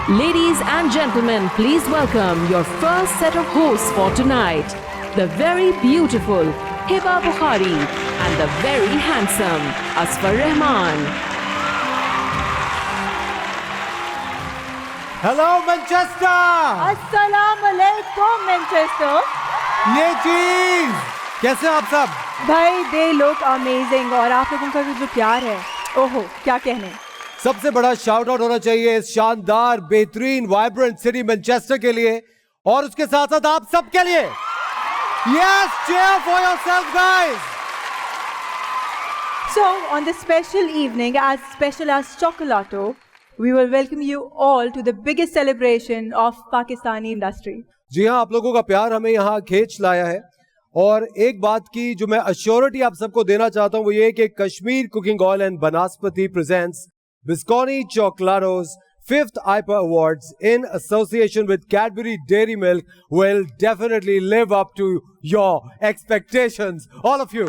Ladies and gentlemen, please welcome your first set of hosts for tonight, the very beautiful Hiba Bukhari and the very handsome Asfar Rahman. Hello Manchester. अस्सलाम वालेकुम Manchester. ये चीज कैसे आप सब? भाई they look amazing और आप लोगों का जो प्यार है, ओहो क्या कहने। सबसे बड़ा शाउट आउट होना चाहिए इस शानदार बेहतरीन वाइब्रेंट सिटी मैनचेस्टर के लिए और उसके साथ साथ आप सब के लिए। Yes, cheer for yourself guys. So on this special evening, as special as Chocolato, we will welcome you all to the biggest celebration of Pakistani industry. जी हाँ, आप लोगों का प्यार हमें यहाँ खींच लाया है और एक बात की जो मैं अश्योरिटी आप सबको देना चाहता हूँ वो ये कि Kashmir cooking oil and Banaspati presents Biscotti Chocolato's 5th IPA Awards in association with Cadbury Dairy Milk will definitely live up to your expectations, all of you.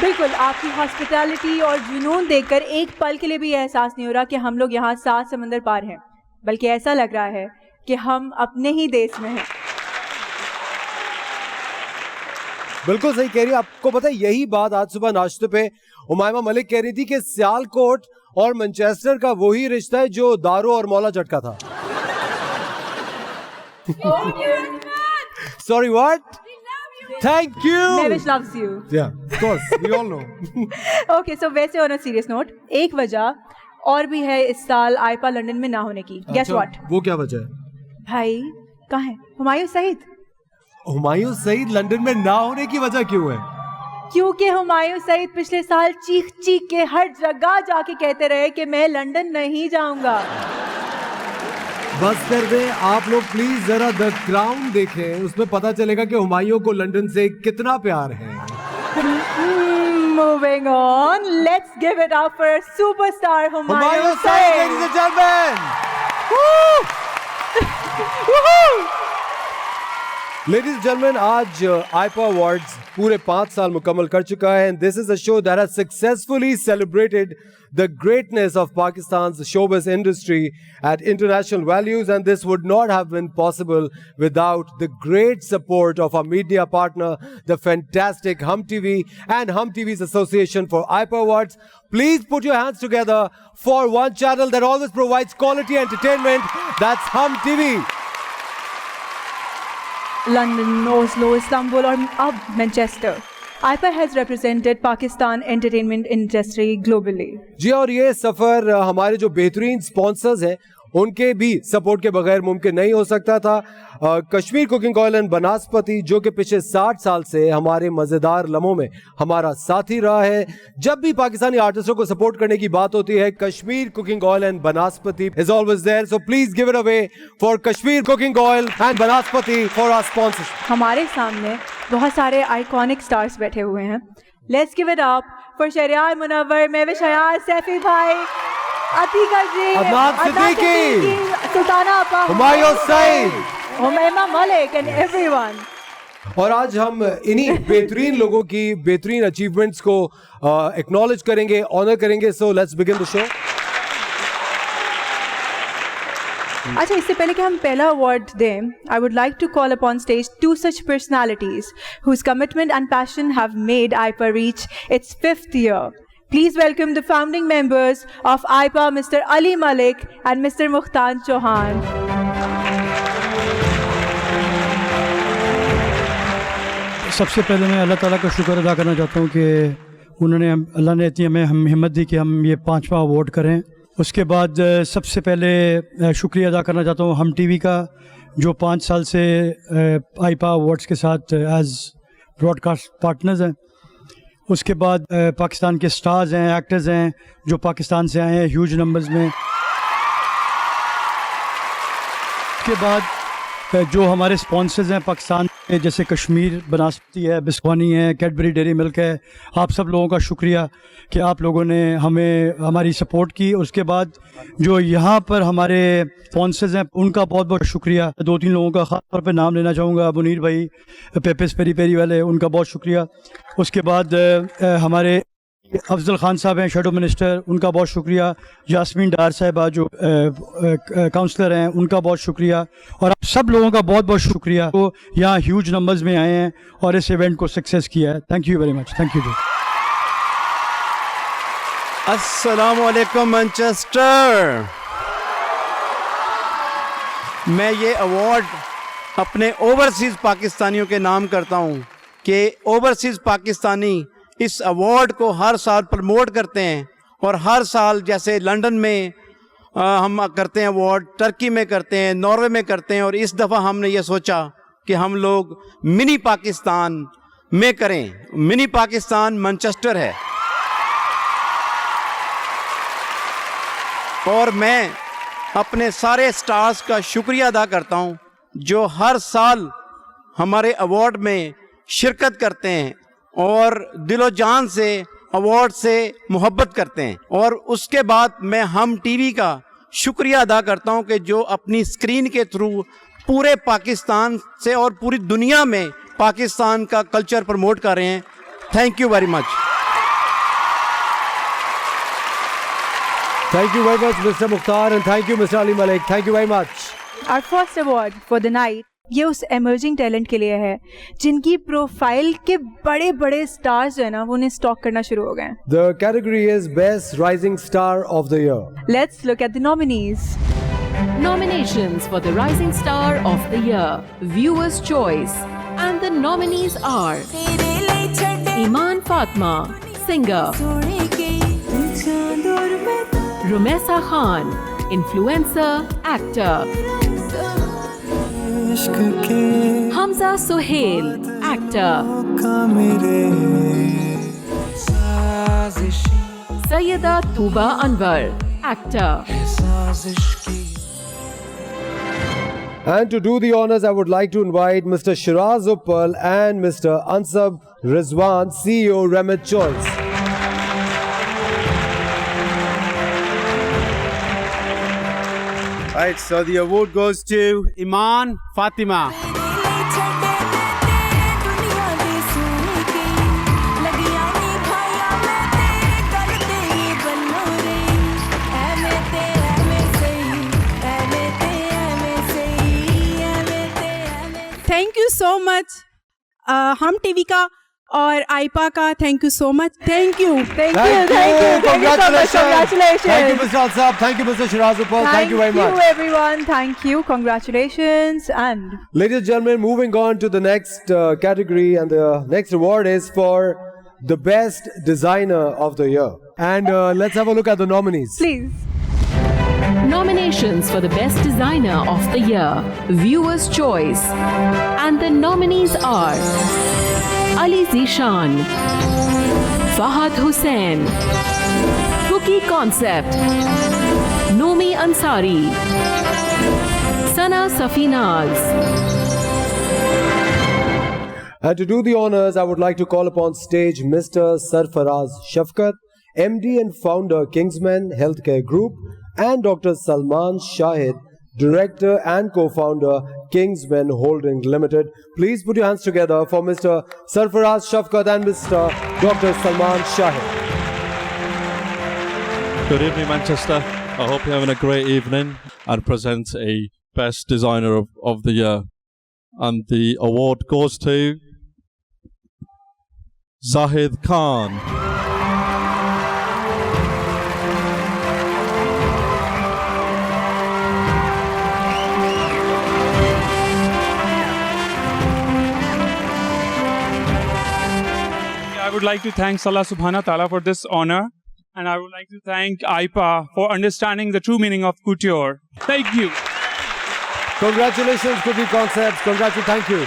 बिल्कुल, आपकी हॉस्पिटैलिटी और जुनून देखकर एक पल के लिए भी एहसास नहीं हो रहा कि हम लोग यहाँ 7 समंदर पार हैं, बल्कि ऐसा लग रहा है कि हम अपने ही देश में हैं। बिल्कुल सही कह रही है। आपको पता है यही बात आज सुबह नाश्ते पे उमायमा मलिक कह रही थी कि सियालकोट और मैनचेस्टर का वही रिश्ता है जो दारू और मौला झटका था। Sorry, what? Thank you. Nevish loves you. Yeah, of course, we all know. Okay, so वैसे on a serious note, एक वजह और भी है इस साल आईपा लंदन में ना होने की। Guess what? वो क्या वजह है? भाई कहाँ है हुमायूं सईद? हुमायूं सईद लंदन में ना होने की वजह क्यों है? क्योंकि हुमायूं सईद पिछले साल चीख चीख के हर जगह जाके कहते रहे कि मैं लंदन नहीं जाऊंगा। बस कर दे आप लोग प्लीज, जरा द क्राउन देखें, उसमें पता चलेगा कि हुमायूं को लंदन से कितना प्यार है। Moving on, let's give it up for superstar Humayun Humayun Saeed, Saeed. ladies and gentlemen. Ladies and gentlemen, आज आईपा अवार्ड्स पूरे 5 साल मुकम्मल कर चुका है and this is a show that has successfully celebrated the greatness of Pakistan's showbiz industry at international values, and this would not have been possible without the great support of our media partner, the fantastic Hum TV and Hum TV's association for IPA Awards. Please put your hands together for one channel that always provides quality entertainment. That's Hum TV. London, Oslo, Istanbul और अब Manchester, IPPA has represented Pakistan entertainment industry globally. जी, और ये सफर हमारे जो बेहतरीन sponsors हैं उनके भी सपोर्ट के बगैर मुमकिन नहीं हो सकता था। कश्मीर कुकिंग ऑयल एंड बनास्पति जो कि पिछले 60 साल से हमारे मजेदार लम्हों में हमारा साथी रहा है। जब भी पाकिस्तानी आर्टिस्टों को सपोर्ट करने की बात होती है, Kashmir cooking oil and Banaspati is always there. So please give it away for Kashmir cooking oil and Banaspati for our sponsorship. हमारे सामने बहुत सारे आइकॉनिक स्टार्स बैठे हुए हैं। Let's give it up for Shahryar Munawar, Mahwish Hayat, Saifi भाई, अतीका जी, अदनान सिद्दीकी, सुल्ताना अपा, हुमायूं सईद, उमैमा मलिक एंड एवरीवन। और आज हम इन्हीं बेहतरीन लोगों की बेहतरीन अचीवमेंट्स को एक्नॉलेज करेंगे, ऑनर करेंगे। So let's begin the show. अच्छा, इससे पहले कि हम पहला अवार्ड दें, I would like to call upon stage 2 such personalities whose commitment and passion have made IPA reach its 5th year. Please welcome the founding members of IPA, Mr. Ali Malik and Mr. Mukhtar Chauhan. सबसे पहले मैं अल्लाह ताला का शुक्र अदा करना चाहता हूँ कि अल्लाह ने इतनी हमें हिम्मत दी कि हम ये 5वां अवार्ड करें। उसके बाद सबसे पहले शुक्रिया अदा करना चाहता हूँ हम टीवी का, जो 5 साल से आईपा अवार्ड्स के साथ एज ब्रॉडकास्ट पार्टनर्स हैं। उसके बाद पाकिस्तान के स्टार्स हैं, एक्टर्स हैं जो पाकिस्तान से आए हैं ह्यूज नंबर्स में। उसके बाद जो हमारे स्पॉन्सर्स हैं पाकिस्तान में, जैसे कश्मीर बनास्पति है, बिस्कोनी है, कैडबरी डेयरी मिल्क है, आप सब लोगों का शुक्रिया कि आप लोगों ने हमारी सपोर्ट की। उसके बाद जो यहाँ पर हमारे स्पॉन्सर्स हैं उनका बहुत बहुत शुक्रिया। 2-3 लोगों का ख़ास तौर पे नाम लेना चाहूँगा, मुनीर भाई, पेपेस पेरी पेरी वाले, उनका बहुत शुक्रिया। उसके बाद हमारे अफजल खान साहब हैं शेडो मिनिस्टर, उनका बहुत शुक्रिया। यास्मीन डार साहिबा जो काउंसलर हैं, उनका बहुत शुक्रिया। और आप सब लोगों का बहुत बहुत शुक्रिया, वो यहाँ ह्यूज नंबर्स में आए हैं और इस इवेंट को सक्सेस किया है। Thank you very much. Thank you जी। अस्सलामु अलैकुम मैनचेस्टर। मैं ये अवार्ड अपने ओवरसीज़ पाकिस्तानियों के नाम करता हूँ कि ओवरसीज़ पाकिस्तानी इस अवार्ड को हर साल प्रमोट करते हैं और हर साल जैसे लंदन में हम करते हैं अवार्ड, टर्की में करते हैं, नॉर्वे में करते हैं, और इस दफ़ा हमने ये सोचा कि हम लोग मिनी पाकिस्तान में करें। मिनी पाकिस्तान मैनचेस्टर है और मैं अपने सारे स्टार्स का शुक्रिया अदा करता हूं जो हर साल हमारे अवार्ड में शिरकत करते हैं और दिलो जान से अवार्ड से मोहब्बत करते हैं। और उसके बाद मैं हम टीवी का शुक्रिया अदा करता हूं कि जो अपनी स्क्रीन के थ्रू पूरे पाकिस्तान से और पूरी दुनिया में पाकिस्तान का कल्चर प्रमोट कर रहे हैं। Thank you very much. Thank you very much, Mr. Mukhtar, and thank you, Mr. Ali Malik. Thank you very much. Our first award for the night ये उस emerging talent के लिए है जिनकी प्रोफाइल के बड़े बड़े स्टार्स जो है ना वो उन्हें स्टॉक करना शुरू हो गए हैं। The category is Best Rising Star of the Year. Let's look at the nominees. Nominations for the Rising Star of the Year, Viewers' Choice, and the nominees are Iman Fatma, singer; Rumesa Khan, influencer, actor; Hamza Sohail, actor; Sayyida Tuba Anwar, actor. And to do the honors, I would like to invite Mr. Shiraz Uppal and Mr. Ansab Rizwan, CEO, Remit Choice. Right, so the award goes to Iman Fatima. Thank you so much हम TV का और आईपा का thank you so much. Thank you. Thank you so much. Congratulations. Thank you, Mr. Ansab. Thank you, Mr. Shiraz Uppal. Thank you very much. Thank you, everyone. Thank you. Congratulations. And Ladies and gentlemen, moving on to the next category, and the next award is for the Best Designer of the Year. And let's have a look at the nominees. please. Nominations for the Best Designer of the Year, Viewers' Choice, and the nominees are Ali Zishan, Fahad Hussain, Cookie Concept, Nomi Ansari, Sana Safinaz. And to do the honors, I would like to call upon stage Mr. Sarfaraz Shafkat, MD and founder, Kingsman Healthcare Group, and Dr. Salman Shahid, Director and co-founder, Kingsman Holding Limited. Please put your hands together for Mr. Sarfaraz Shafkat and Mr. Dr. Salman Shahid. Good evening, Manchester. I hope you're having a great evening, and present a Best Designer of the Year. And the award goes to Zahid Khan. I would like to thank Allah Subhanahu wa Ta'ala for this honor, and I would like to thank AIPA for understanding the true meaning of couture. Thank you. Congratulations, Cookie Concepts. Thank you.